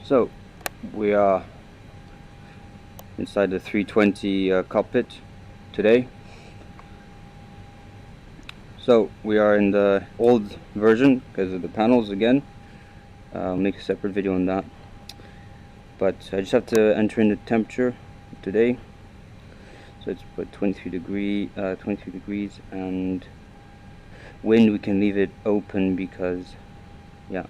So we are inside the 320 cockpit today. So we are in the old version because of the panels again. I'll make a separate video on that. But I just have to enter in the temperature today. So it's put 23 degrees, and wind we can leave it open because, yeah,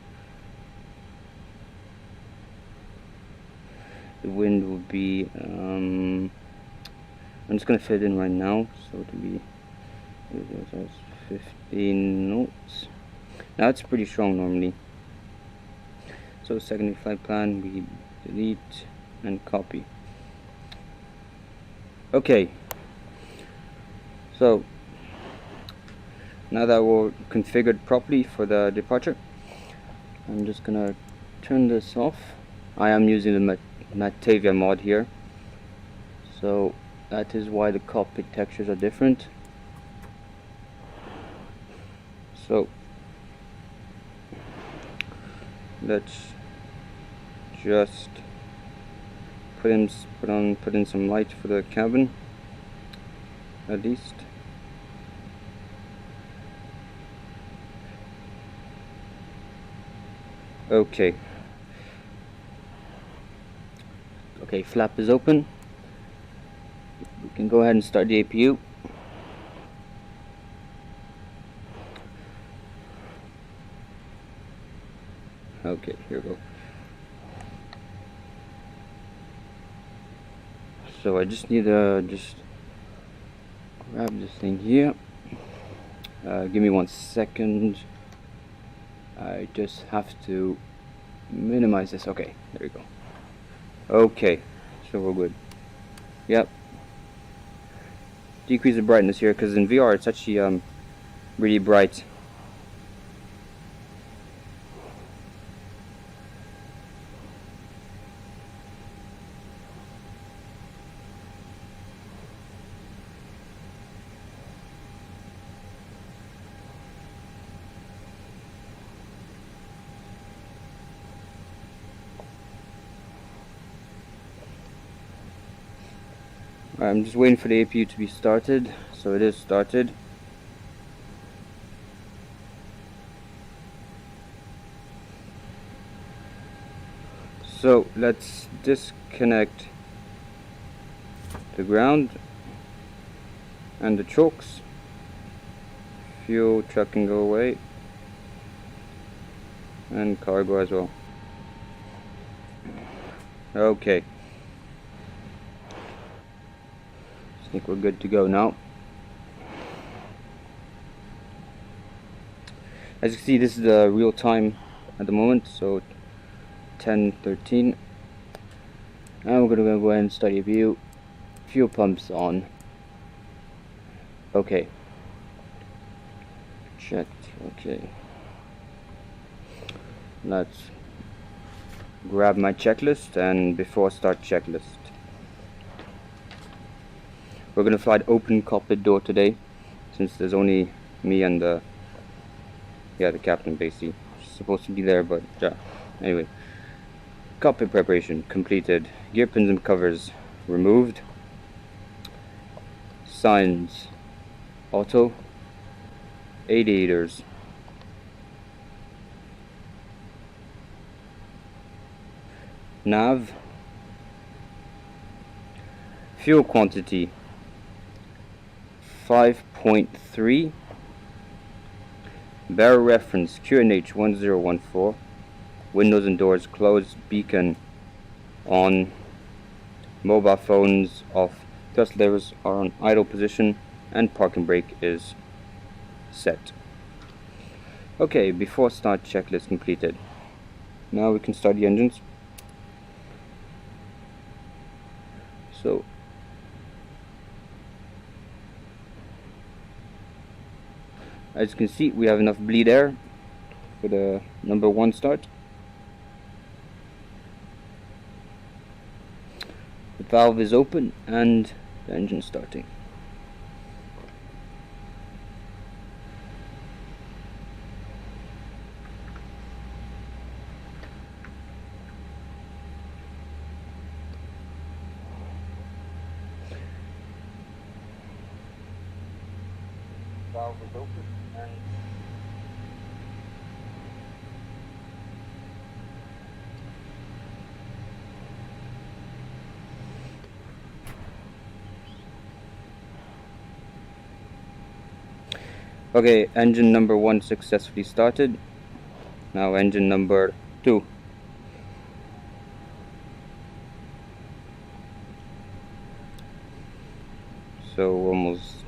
the wind will be. I'm just gonna fit it in right now, so it'll be 15 knots. Now it's pretty strong normally. So secondary flight plan, we delete and copy. Okay, so now that we're configured properly for the departure, I'm just gonna turn this off. I am using the Matavia mod here, so that is why the cockpit textures are different. So let's just put in some light for the cabin at least. Okay, flap is open. We can go ahead and start the APU. Okay, here we go. So I just need to grab this thing here. Give me 1 second. I just have to minimize this. Okay, there we go. Okay, so we're good. Yep. Decrease the brightness here because in VR it's actually really bright. I'm just waiting for the APU to be started, so it is started. So let's disconnect the ground and the chokes. Fuel, truck can go away, and cargo as well. Okay. I think we're good to go now. As you can see, this is the real time at the moment, so 10:13, and we're gonna go ahead and start APU. Fuel pumps on. Okay. Checked. Okay. Let's grab my checklist, and before I start checklist, we're gonna fly the open cockpit door today, since there's only me and the captain basically. She's supposed to be there, but yeah. Anyway, cockpit preparation completed. Gear pins and covers removed. Signs auto. Aviators nav. Fuel quantity 5.3. Barrel reference QNH 1014. Windows and doors closed. Beacon on. Mobile phones off. Thrust levers are on idle position, and parking brake is set. Okay, before start checklist completed. Now we can start the engines. So as you can see, we have enough bleed air for the number 1 start. The valve is open and the engine starting. valve is open and okay, engine number 1 successfully started. Now engine number 2. So almost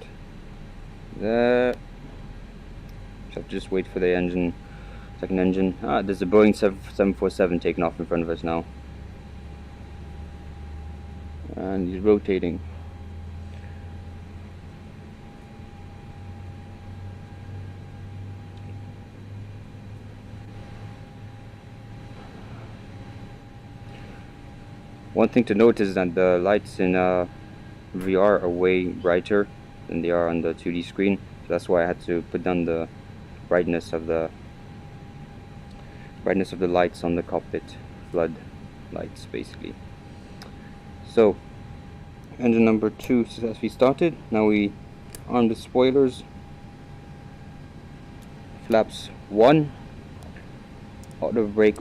there. So just wait for the engine, second engine. There's a Boeing 747 taking off in front of us now. And he's rotating. One thing to note is that the lights in VR are way brighter than they are on the 2D screen. So that's why I had to put down the brightness of the lights on the cockpit, flood lights basically. So engine number 2 successfully started. Now we arm the spoilers. Flaps 1. Auto brake.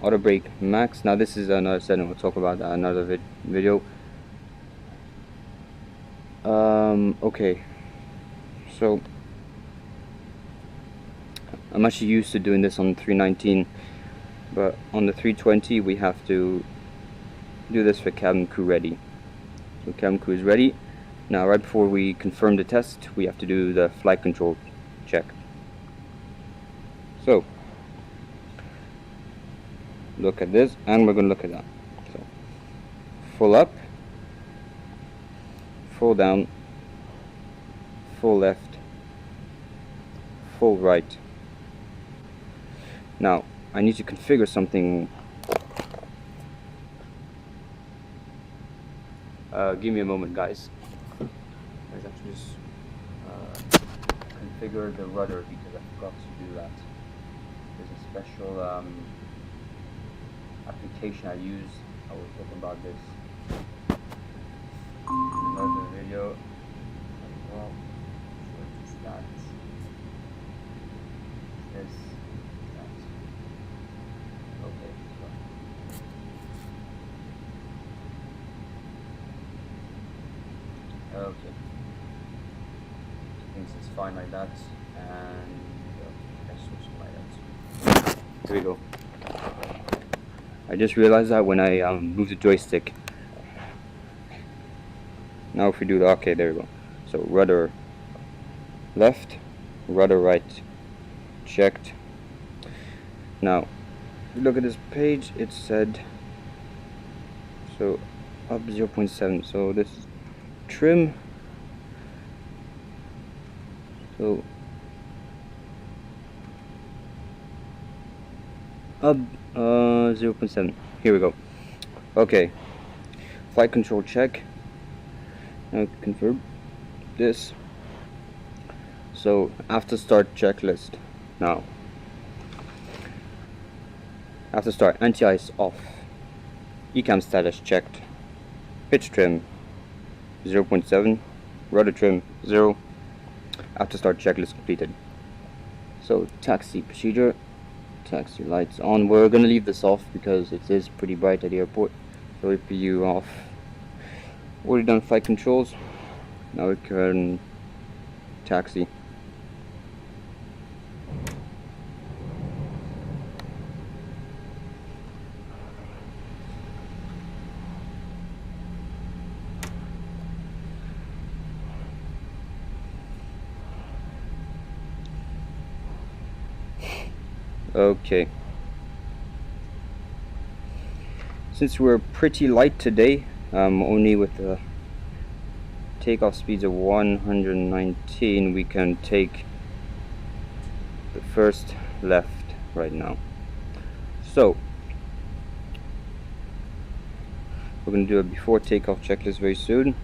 Auto brake max. Now this is another setting. We'll talk about that in another video. Okay. So I'm actually used to doing this on the 319, but on the 320 we have to do this for cabin crew ready. So cabin crew is ready. Now right before we confirm the test, we have to do the flight control check. So look at this, and we're going to look at that. So full up, full down, full left, full right. Now I need to configure something. Give me a moment, guys. Let's actually just configure the rudder because I forgot to do that. There's a special application I use. I will talk about this in another video as well. So it's that. This. That. Okay. So. Okay. Thinks it's fine like that, and I switch to like that. Here we go. I just realized that when I move the joystick. Now if we do the okay, there we go. So rudder left, rudder right, checked. Now if you look at this page, it said so up 0.7. So this is trim. So up 0.7. Here we go. Okay. Flight control check. Now confirm this. So after start checklist. Now after start, anti-ice off. ECAM status checked. Pitch trim 0.7. Rudder trim 0. After start checklist completed. So taxi procedure. Taxi lights on. We're gonna leave this off because it is pretty bright at the airport. So APU off. Already done flight controls. Now we can taxi. Okay. Since we're pretty light today, only with the takeoff speeds of 119, we can take the first left right now. So we're going to do a before takeoff checklist very soon.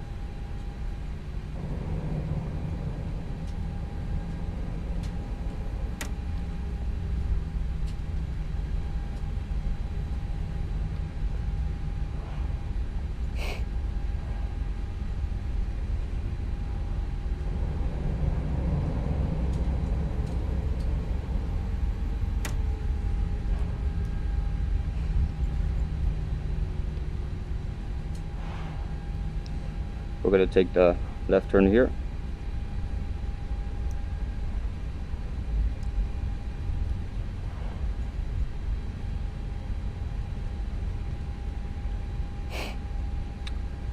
we're gonna take the left turn here.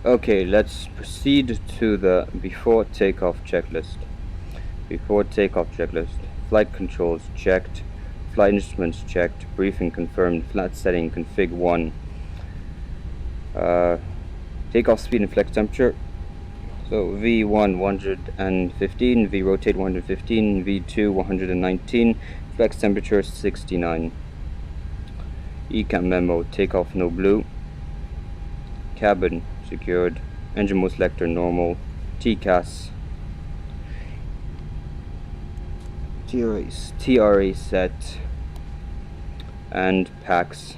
Okay, let's proceed to the before takeoff checklist. Before takeoff checklist. Flight controls checked. Flight instruments checked. Briefing confirmed. Flat setting config 1. Takeoff speed and flex temperature. So V1 115, V rotate 115, V2 119, flex temperature 69. ECAM memo, takeoff no blue. Cabin secured. Engine mode selector normal. CAS. TRA set. And PAX.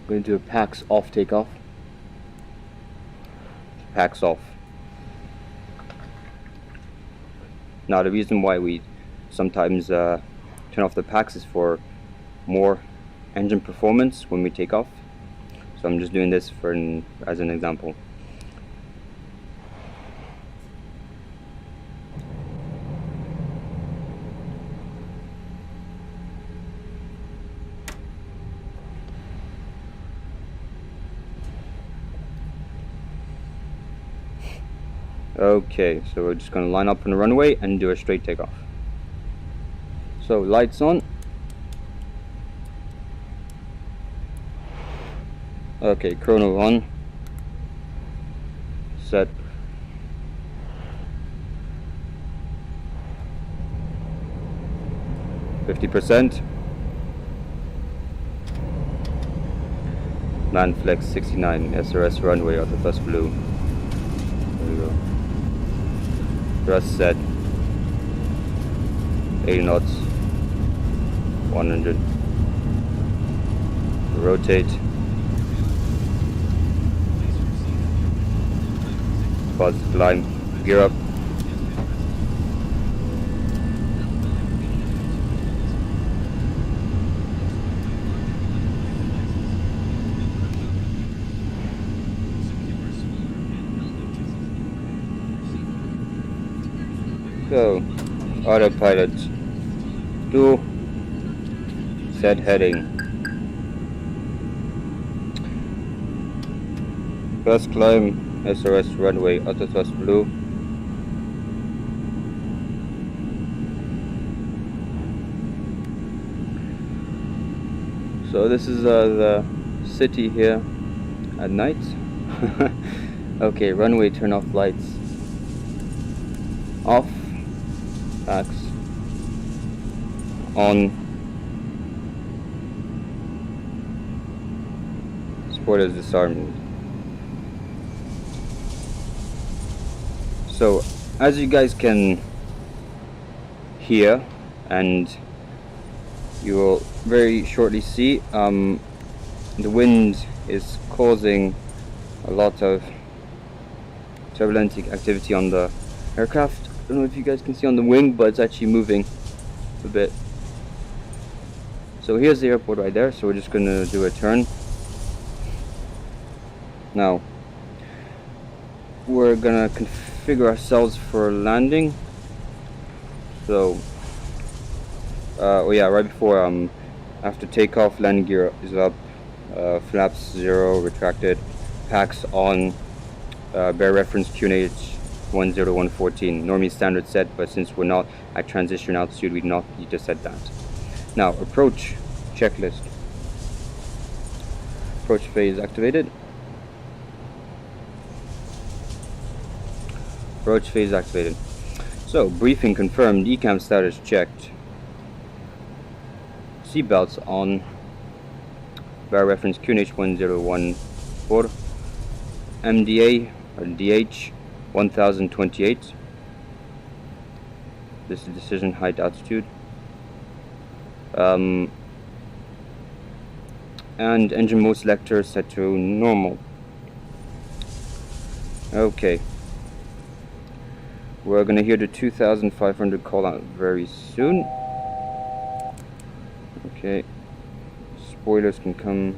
I'm going to do a PAX off takeoff. PAX off. Now the reason why we sometimes turn off the PAX is for more engine performance when we take off. So I'm just doing this as an example. Okay, so we're just going to line up on the runway and do a straight takeoff. So lights on. Okay, chrono on. Set. %. Man flex 69, SRS runway auto thrust blue. There we go. Thrust set. 80 knots. 100. Rotate. Positive climb. Gear up. So, autopilot 2, set heading. First climb, SRS runway, auto thrust blue. So this is the city here at night. Okay, runway turn off lights. Off. PAX on. Spoilers disarmed. So as you guys can hear, and you will very shortly see, the wind is causing a lot of turbulent activity on the aircraft. I don't know if you guys can see on the wing, but it's actually moving a bit. So here's the airport right there, so we're just gonna do a turn. Now we're gonna configure ourselves for landing. So oh yeah, right before after takeoff, landing gear is up, flaps 0 retracted, PAX on, bear reference QNH 10114, normally standard set, but since we're not at transition altitude, we do not need to set that. Now approach checklist. Approach phase activated. Approach phase activated. So briefing confirmed, ECAM status checked, seatbelts on, bear reference QNH 1014, MDA or DH 1028. This is decision height altitude. And engine mode selector set to normal. Okay. We're gonna hear the 2500 call out very soon. Okay. Spoilers can come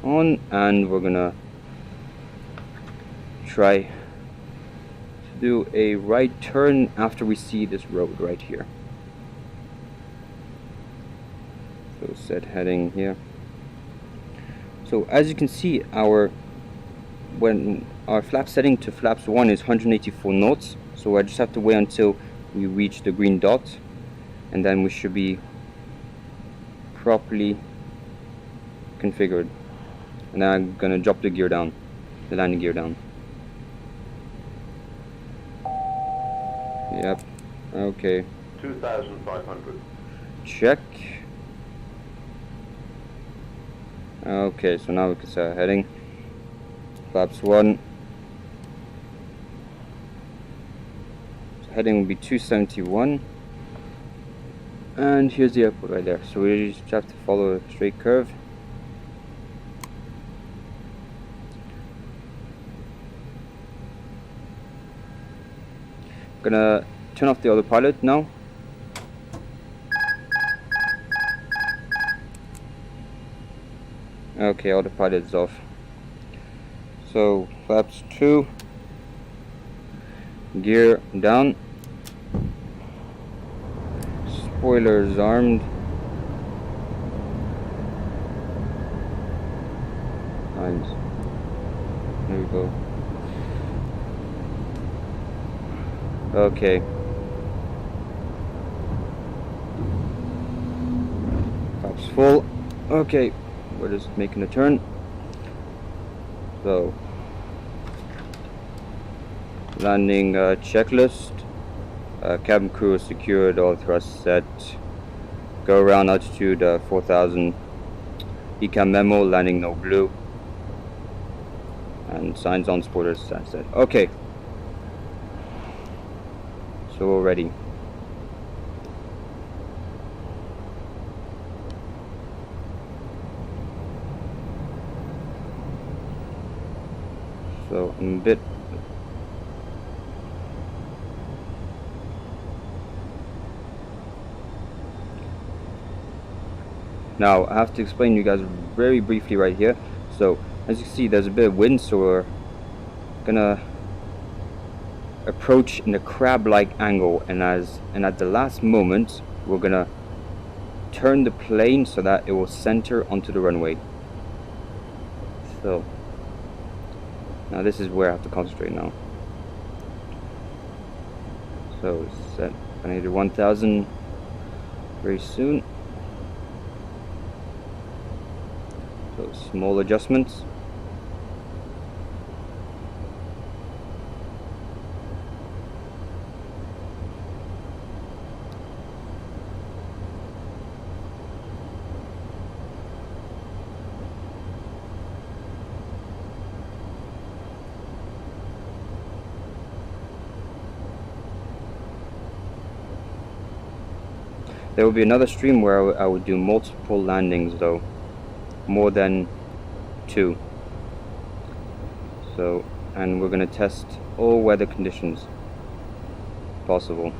on, and we're gonna try to do a right turn after we see this road right here. So set heading here. So as you can see, when our flap setting to flaps 1 is 184 knots, so I just have to wait until we reach the green dot, and then we should be properly configured. And then I'm gonna drop the gear down, the landing gear down. Yep. Okay. 2,500. Check. Okay, so now we can start heading. Flaps 1. So heading will be 271. And here's the airport right there. So we just have to follow a straight curve. Gonna turn off the autopilot now. Okay, autopilot is off. So flaps 2, gear down, spoilers armed, and there we go. Okay. Flaps full. Okay, we're just making a turn. So, landing checklist. Cabin crew is secured, all thrusts set. Go around altitude 4,000. ECAM memo, landing no blue. And signs on spoilers set. Okay. So we're ready. So I'm a bit now I have to explain to you guys very briefly right here. So as you can see, there's a bit of wind, so we're gonna approach in a crab-like angle, and at the last moment we're gonna turn the plane so that it will center onto the runway. So now this is where I have to concentrate now. So set, I need 1,000 very soon. So small adjustments. There will be another stream where I would do multiple landings though, more than 2. So, and we're going to test all weather conditions possible.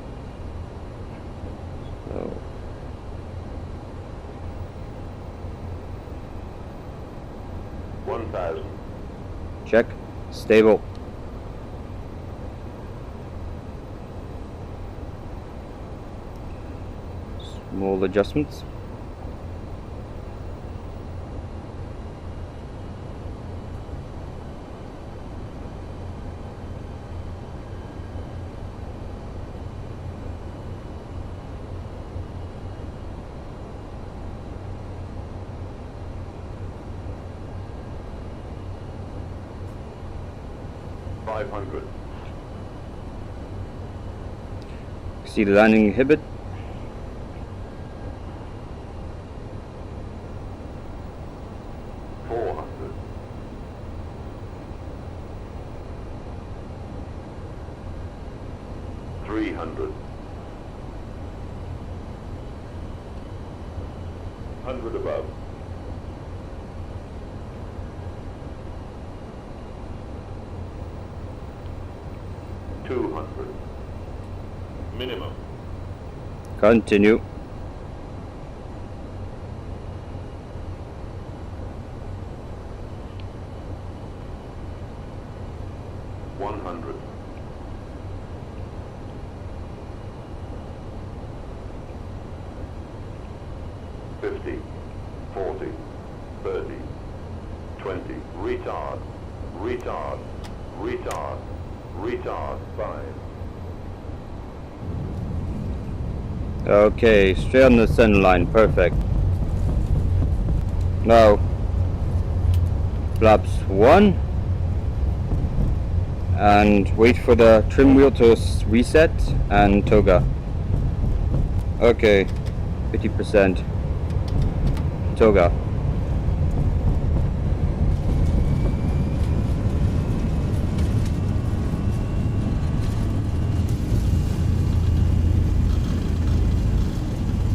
So, $1,000. check, stable. Small adjustments. $500. See the landing inhibit. $400. $300. 100 above. $200. Minimum. Continue. 50, 40, 30, 20, retard, retard, retard, retard, 5. Okay, straight on the center line, perfect. Now, flaps 1, and wait for the trim wheel to reset, and toga. Okay, 50%. Toga.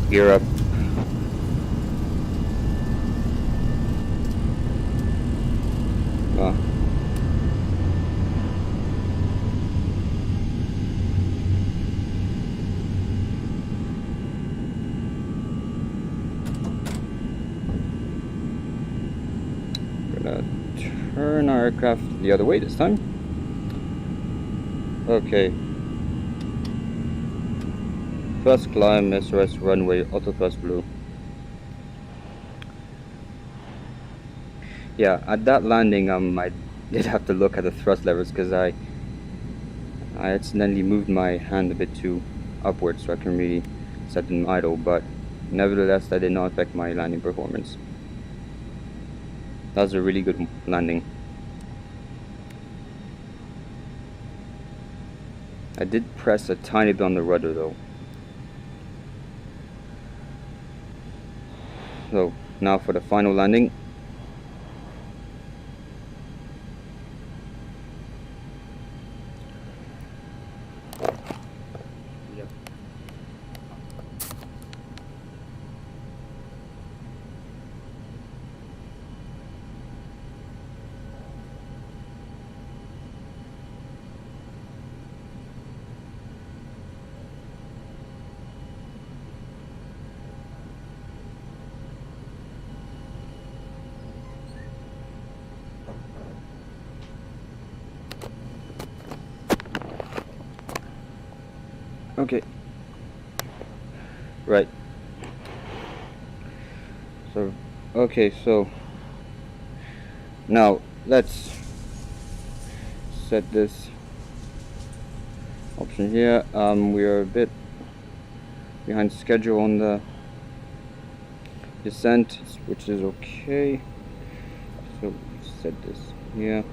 Gear up. Gonna turn our aircraft the other way this time. Okay. Thrust climb, SRS runway, auto thrust blue. Yeah, at that landing, I did have to look at the thrust levers because I accidentally moved my hand a bit too upwards, so I can really set them idle. But nevertheless, that did not affect my landing performance. That was a really good landing. I did press a tiny bit on the rudder though. So now for the final landing. Yep. Okay. Right. So, okay, so now let's set this option here. We are a bit behind schedule on the descent, which is okay. So set this here.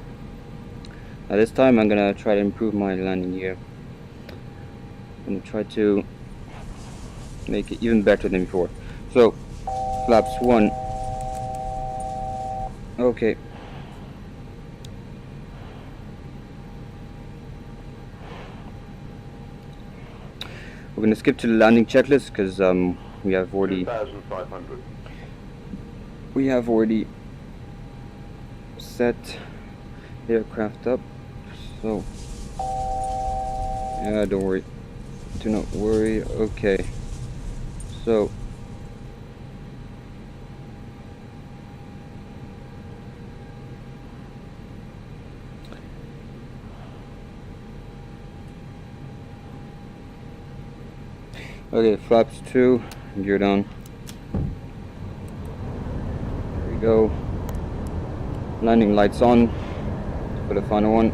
Now this time I'm gonna try to improve my landing gear. I'm gonna try to make it even better than before. So flaps 1. Okay. We're gonna skip to the landing checklist because we have already 2,500. set the aircraft up. So yeah, don't worry. Do not worry. Okay. So okay, flaps 2, gear down. There we go. Landing lights on for the final one.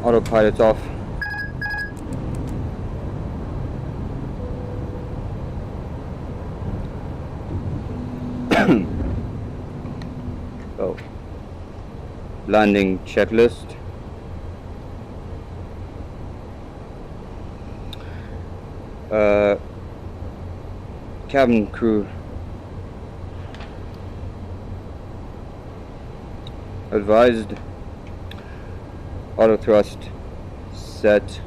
Autopilot's off. So, landing checklist. Cabin crew advised, auto thrust set,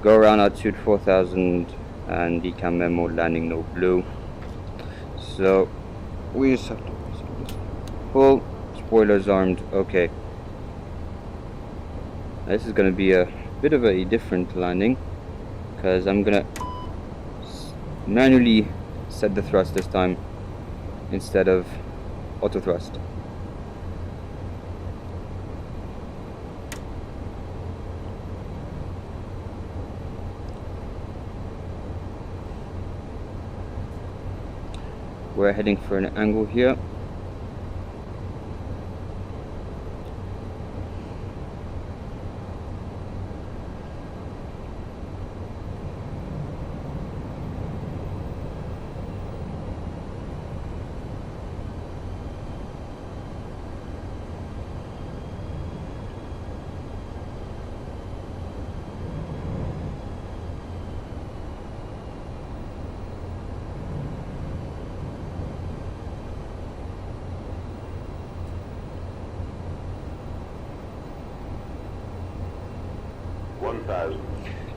go around altitude 4000 and decam memo landing no blue. So we just have to full spoilers armed. Okay, this is going to be a bit of a different landing because I'm gonna manually set the thrust this time instead of auto thrust. we're heading for an angle here.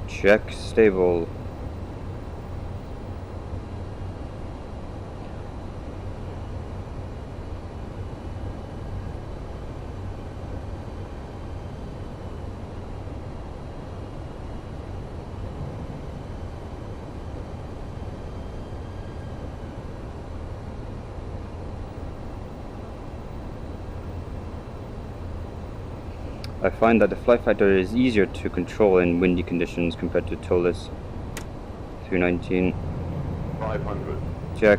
Check stable. I find that the flight factor is easier to control in windy conditions compared to toeless. 319. 500. Check.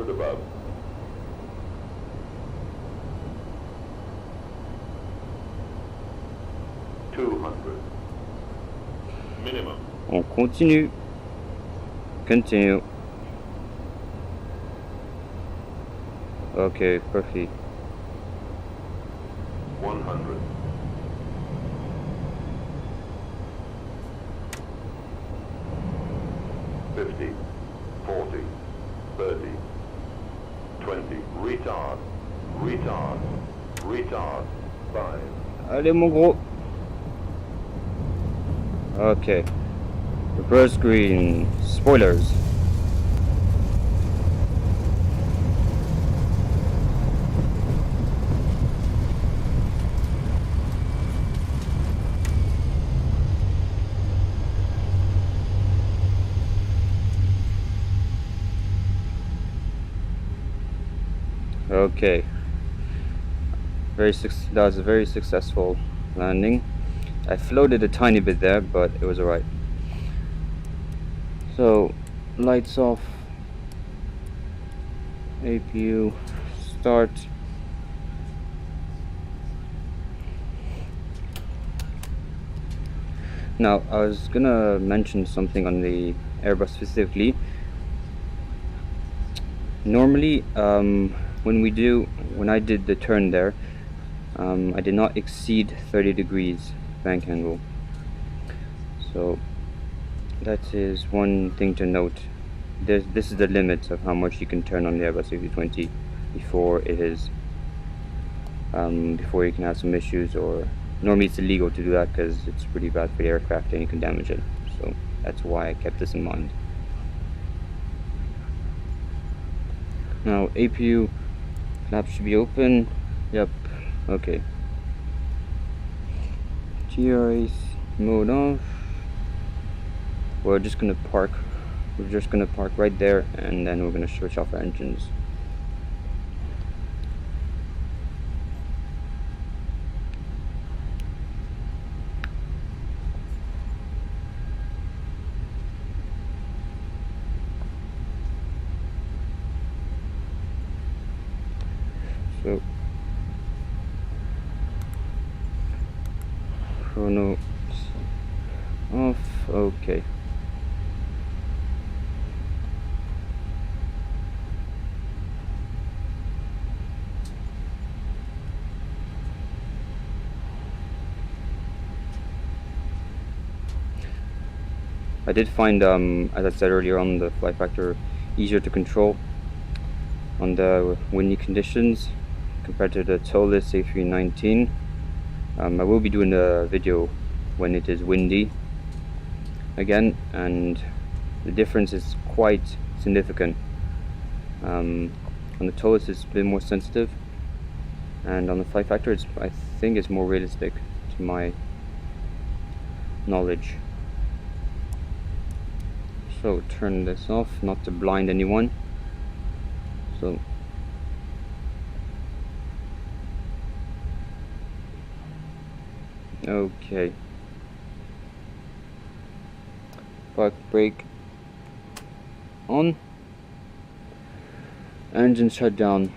Above. 200. Minimum. On continue. Continue. Okay, perfect. 100. 50. 40. 30. 20. Retard. Retard. Retard. 5. Allez mon gros. Okay. Reverse green. Spoilers. Okay. That was a very successful landing. I floated a tiny bit there, but it was alright. So, lights off. APU start. Now, I was gonna mention something on the Airbus specifically. Normally, when I did the turn there, I did not exceed 30 degrees bank angle. So that is one thing to note. This is the limit of how much you can turn on the Airbus A320 before it is before you can have some issues, or normally it's illegal to do that because it's pretty bad for the aircraft and you can damage it. So that's why I kept this in mind. Now APU flaps should be open. Yep. Okay. TRAC mode off. We're just gonna park right there, and then we're gonna switch off our engines. So chrono off. Okay. I did find, as I said earlier on, the flight factor easier to control on the windy conditions compared to the toeless A319. I will be doing a video when it is windy again, and the difference is quite significant. On the toeless it's a bit more sensitive, and on the flight factor I think it's more realistic to my knowledge. So turn this off, not to blind anyone. So okay. Park brake on. Engine shut down.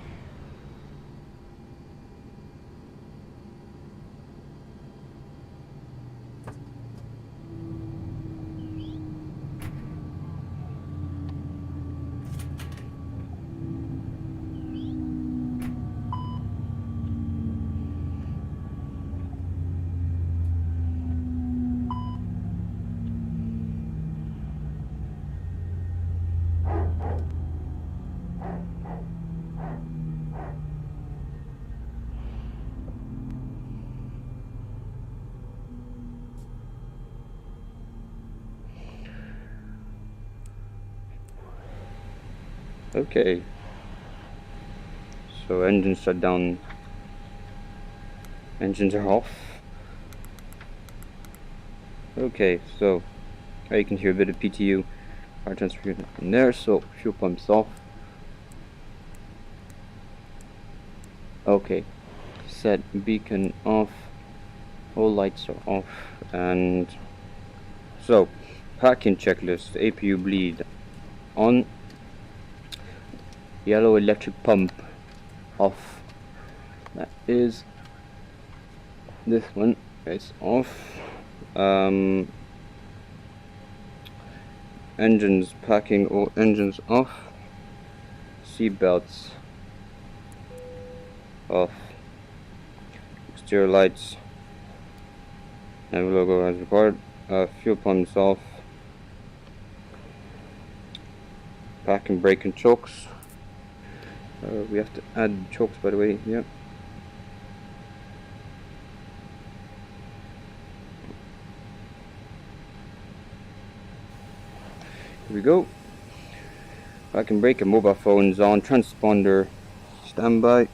Okay. So engine shut down. Engines are off. Okay, so you can hear a bit of PTU power transfer unit in there. So fuel pumps off. Okay, set beacon off. All lights are off. And so packing checklist. APU bleed on. Yellow electric pump off. That is this one. It's off. Engines packing, all engines off. Seat belts off. Exterior lights and logo as required. Fuel pumps off. Packing, brake and chokes. We have to add chokes, by the way. Yeah. Here we go. Packing, brake and mobile phones on. Transponder standby.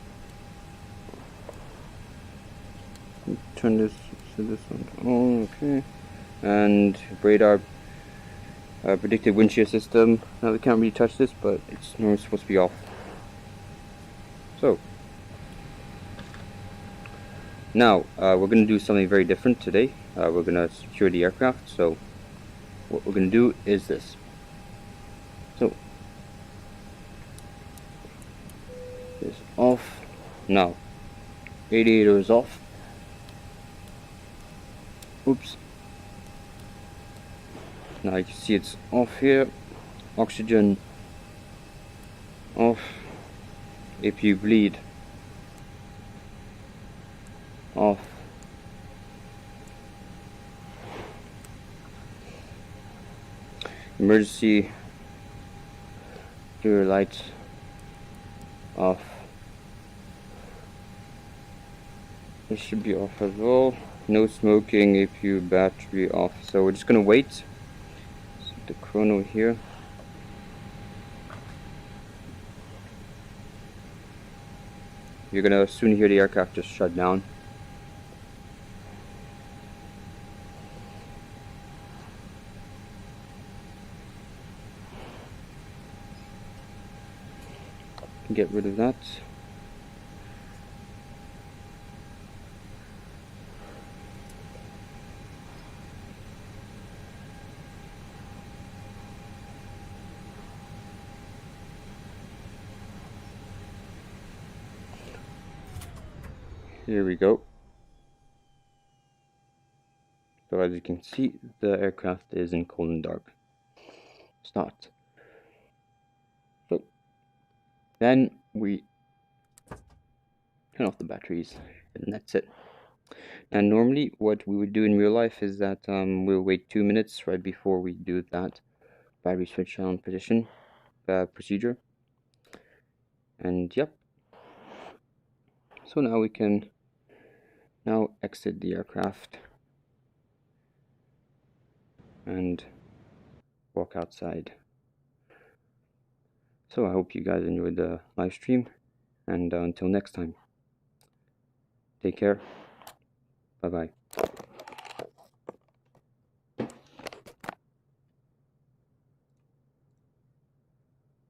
Turn this to this one on. Okay. And radar. Predictive wind shear system. Now we can't really touch this, but it's normally supposed to be off. So now we're going to do something very different today. We're going to secure the aircraft. So what we're going to do is this. So this off. Now radiator is off. Oops. Now you can see it's off here. Oxygen off. APU bleed off. Emergency rear lights off. This should be off as well. No smoking. APU battery off. So we're just gonna wait. Set the chrono here. You're gonna soon hear the aircraft just shut down. Get rid of that. Here we go. So as you can see, the aircraft is in cold and dark. Start. So then we turn off the batteries, and that's it. And normally what we would do in real life is that we'll wait 2 minutes right before we do that battery switch on position procedure. And yep. So now we can exit the aircraft and walk outside. So I hope you guys enjoyed the live stream, and until next time, take care. Bye bye.